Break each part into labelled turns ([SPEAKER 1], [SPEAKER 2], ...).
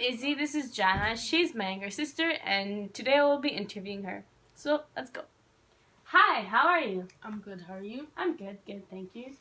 [SPEAKER 1] Izzy, this is Jana. She's my younger sister, and today I will be interviewing her. So let's go. Hi, how are you?
[SPEAKER 2] I'm good. How are you?
[SPEAKER 1] I'm good, thank you.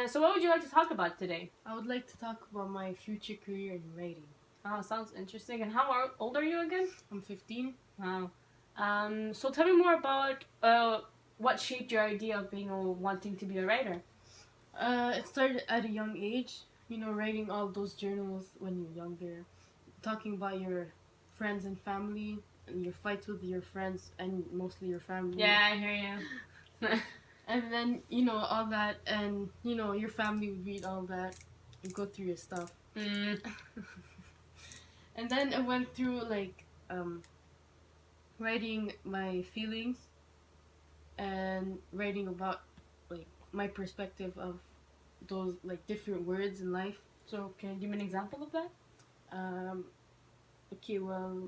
[SPEAKER 1] So what would you like to talk about today?
[SPEAKER 2] I would like to talk about my future career in writing.
[SPEAKER 1] Oh, sounds interesting. And how old are you again?
[SPEAKER 2] I'm 15.
[SPEAKER 1] Wow. So tell me more about what shaped your idea of wanting to be a writer.
[SPEAKER 2] It started at a young age. Writing all those journals when you're younger, talking about your friends and family, and your fights with your friends and mostly your family.
[SPEAKER 1] Yeah, I hear you.
[SPEAKER 2] And then all that, and your family would read all that, and go through your stuff.
[SPEAKER 1] Mm.
[SPEAKER 2] And then I went through writing my feelings and writing about my perspective of those different words in life.
[SPEAKER 1] So can you give me an example of that?
[SPEAKER 2] Okay, well,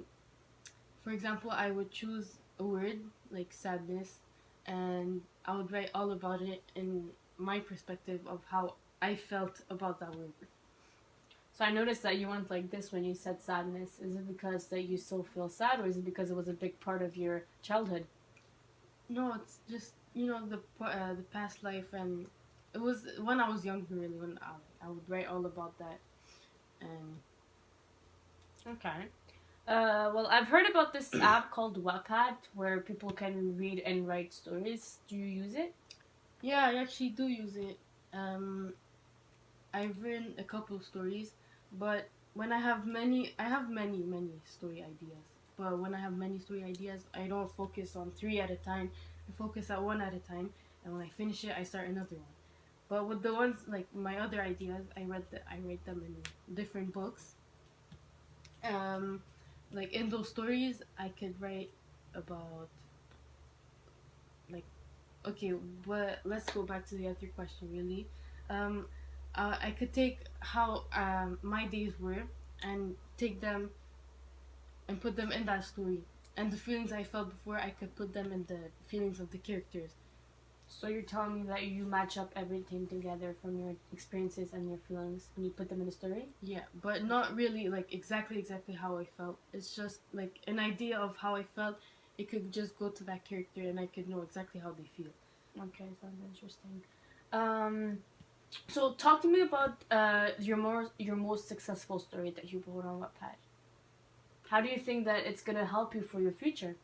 [SPEAKER 2] for example, I would choose a word like sadness, and I would write all about it in my perspective of how I felt about that word.
[SPEAKER 1] So I noticed that you went like this when you said sadness. Is it because that you still feel sad, or is it because it was a big part of your childhood?
[SPEAKER 2] No, it's just the past life, and it was when I was younger. Really, when I would write all about that, and
[SPEAKER 1] Okay. Well, I've heard about this app called Wattpad where people can read and write stories. Do you use it?
[SPEAKER 2] yeah, I actually do use it. I've written a couple of stories, but when I have many story ideas. But when I have many story ideas, I don't focus on three at a time. I focus at one at a time, and when I finish it, I start another one. But with the ones like my other ideas, I write them in different books. Like in those stories, I could write about like okay, but let's go back to the other question really. Um, I could take how my days were and take them and put them in that story. And the feelings I felt before, I could put them in the feelings of the characters.
[SPEAKER 1] So you're telling me that you match up everything together from your experiences and your feelings and you put them in a story?
[SPEAKER 2] Yeah, but not really like exactly how I felt. It's just like an idea of how I felt. It could just go to that character and I could know exactly how they feel.
[SPEAKER 1] Okay, sounds interesting. So talk to me about your most successful story that you wrote on Wattpad. How do you think that it's gonna help you for your future?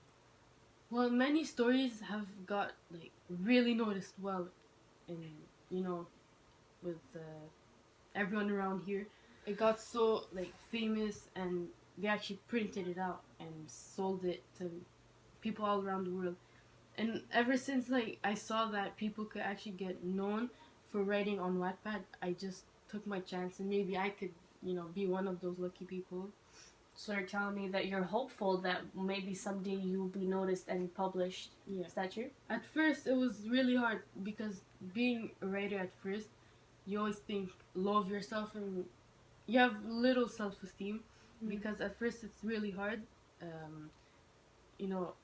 [SPEAKER 2] Well, many stories have got like really noticed well, in you know, with everyone around here. It got so like famous, and they actually printed it out and sold it to people all around the world. And ever since like I saw that people could actually get known for writing on Wattpad, I just took my chance, and maybe I could be one of those lucky people.
[SPEAKER 1] So you're telling me that you're hopeful that maybe someday you'll be noticed and published.
[SPEAKER 2] Yeah.
[SPEAKER 1] Is that true?
[SPEAKER 2] At first, it was really hard because being a writer at first, you always think low of yourself and you have little self-esteem because at first it's really hard.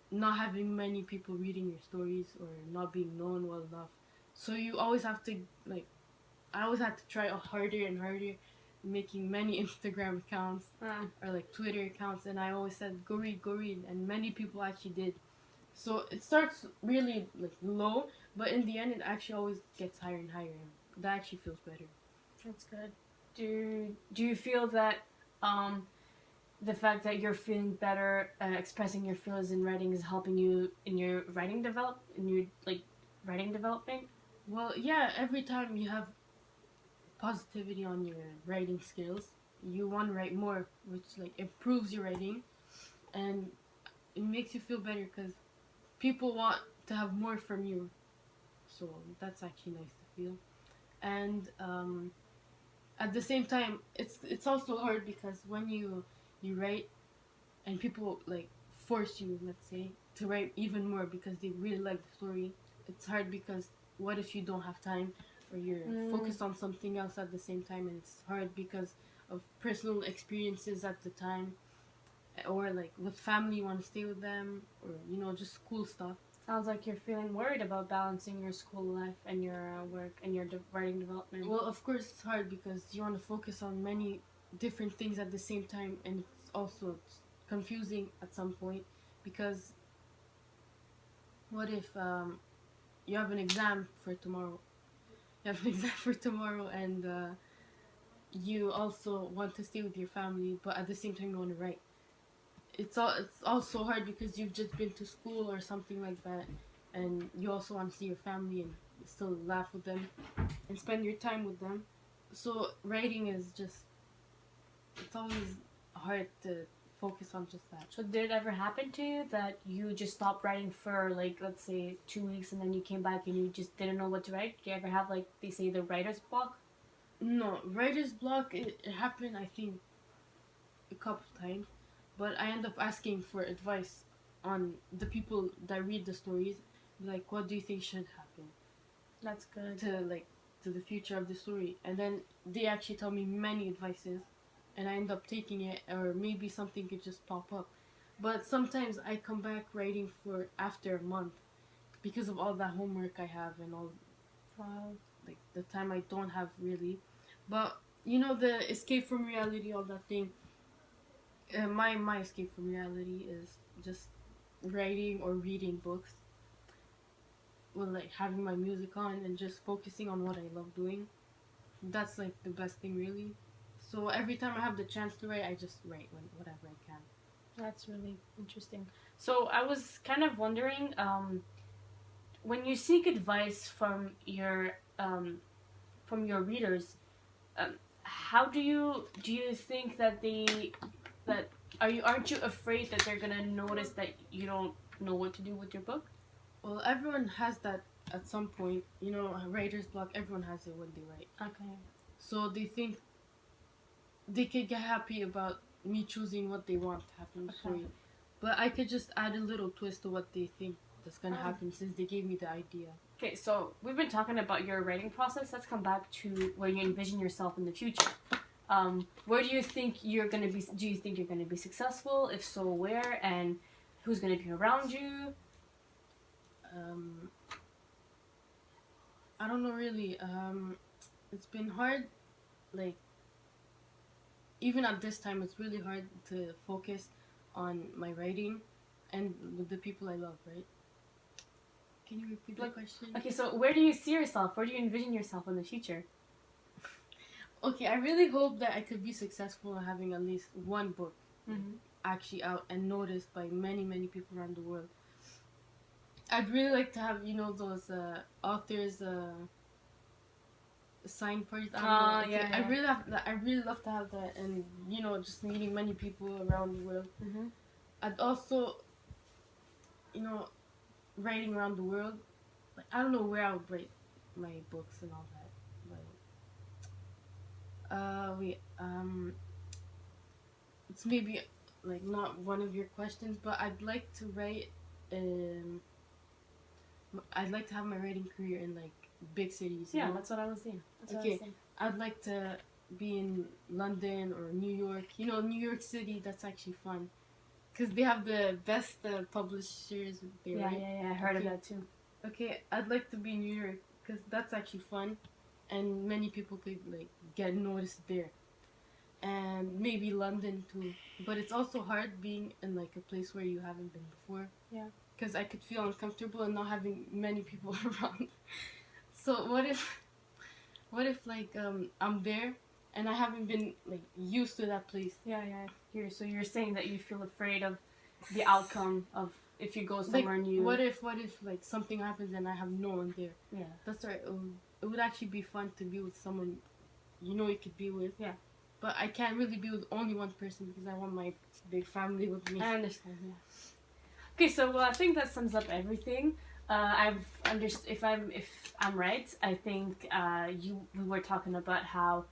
[SPEAKER 2] Not having many people reading your stories or not being known well enough. So you always have to I always had to try harder and harder, making many Instagram accounts or like Twitter accounts, and I always said go read, and many people actually did. So it starts really like low, but in the end, it actually always gets higher and higher. And that actually feels better.
[SPEAKER 1] That's good. Do you feel that the fact that you're feeling better, expressing your feelings in writing is helping you in your writing development?
[SPEAKER 2] Well, yeah. Every time you have positivity on your writing skills, you want to write more, which like improves your writing, and it makes you feel better because people want to have more from you. So that's actually nice to feel. And at the same time, it's also hard because when you write and people like force you, let's say, to write even more because they really like the story. It's hard because what if you don't have time or you're focused on something else at the same time, and it's hard because of personal experiences at the time, or like with family you want to stay with them, or just school stuff.
[SPEAKER 1] Sounds like you're feeling worried about balancing your school life and your work and your writing development.
[SPEAKER 2] Well, of course it's hard because you want to focus on many different things at the same time, and it's also confusing at some point, because what if you have an exam for tomorrow? You have an exam for tomorrow, and you also want to stay with your family, but at the same time you want to write. It's also hard because you've just been to school or something like that, and you also want to see your family and still laugh with them and spend your time with them. So writing is just, it's always hard to focus on just that.
[SPEAKER 1] So did it ever happen to you that you just stopped writing for, like, let's say 2 weeks, and then you came back and you just didn't know what to write? Did you ever have, like, they say the writer's block?
[SPEAKER 2] No, writer's block, it happened, I think, a couple times, but I end up asking for advice on the people that read the stories, like, what do you think should happen
[SPEAKER 1] That's good.
[SPEAKER 2] to the future of the story, and then they actually tell me many advices, and I end up taking it, or maybe something could just pop up. But sometimes I come back writing for after a month because of all that homework I have and all, like, the time I don't have really. But you know, the escape from reality, all that thing. My escape from reality is just writing or reading books. Well, like having my music on and just focusing on what I love doing. That's like the best thing, really. So every time I have the chance to write, I just write whatever I can.
[SPEAKER 1] That's really interesting. So I was kind of wondering, when you seek advice from your readers, how do you think that aren't you afraid that they're gonna notice that you don't know what to do with your book?
[SPEAKER 2] Well, everyone has that at some point. You know, writer's block. Everyone has it when they write.
[SPEAKER 1] Okay.
[SPEAKER 2] So they think they could get happy about me choosing what they want to happen in the story. But I could just add a little twist to what they think that's gonna happen, since they gave me the idea.
[SPEAKER 1] Okay, so we've been talking about your writing process. Let's come back to where you envision yourself in the future. Where do you think you're gonna be? Do you think you're gonna be successful? If so, where? And who's gonna be around you?
[SPEAKER 2] I don't know really. It's been hard, like, even at this time, it's really hard to focus on my writing and with the people I love, right? Can you repeat the question?
[SPEAKER 1] Okay, so where do you see yourself? Where do you envision yourself in the future?
[SPEAKER 2] Okay, I really hope that I could be successful in having at least one book actually out and noticed by many, many people around the world. I'd really like to have, you know, those authors sign parties. I don't know.
[SPEAKER 1] Yeah.
[SPEAKER 2] I really love to have that, and you know, just meeting many people around the world. I'd also, you know, writing around the world. Like, I don't know where I would write my books and all that. It's maybe like not one of your questions, but I'd like to write. I'd like to have my writing career in like big cities.
[SPEAKER 1] Yeah,
[SPEAKER 2] you know?
[SPEAKER 1] that's what I was saying.
[SPEAKER 2] I'd like to be in London or New York. You know, New York City. That's actually fun, because they have the best publishers there. Right?
[SPEAKER 1] Yeah. I heard of that too.
[SPEAKER 2] Okay, I'd like to be in New York because that's actually fun, and many people could like get noticed there. And maybe London too, but it's also hard being in like a place where you haven't been before.
[SPEAKER 1] Yeah.
[SPEAKER 2] Because I could feel uncomfortable and not having many people around. So what if like I'm there and I haven't been like used to that place?
[SPEAKER 1] Yeah. So you're saying that you feel afraid of the outcome of if you go somewhere
[SPEAKER 2] like,
[SPEAKER 1] new.
[SPEAKER 2] What if like something happens and I have no one there?
[SPEAKER 1] Yeah.
[SPEAKER 2] That's right. It would actually be fun to be with someone you know you could be with.
[SPEAKER 1] Yeah.
[SPEAKER 2] But I can't really be with only one person because I want my big family with me.
[SPEAKER 1] I understand. Yeah. Okay, so I think that sums up everything. If I'm right, I think we were talking about how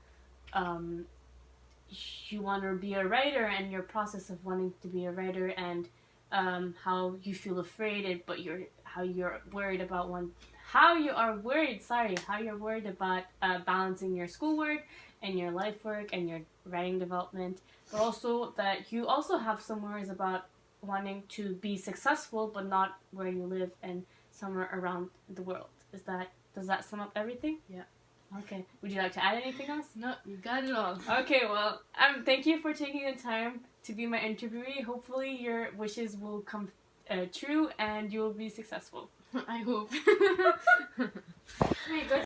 [SPEAKER 1] you want to be a writer and your process of wanting to be a writer, and how you feel afraid, but how you're worried about balancing your schoolwork and your life work and your writing development, but also that you also have some worries about wanting to be successful but not where you live and somewhere around the world. Does that sum up everything?
[SPEAKER 2] Yeah.
[SPEAKER 1] Okay. Would you like to add anything else?
[SPEAKER 2] No, you got it all.
[SPEAKER 1] Okay, well, thank you for taking the time to be my interviewee. Hopefully your wishes will come true and you will be successful.
[SPEAKER 2] I hope.
[SPEAKER 1] Wait, go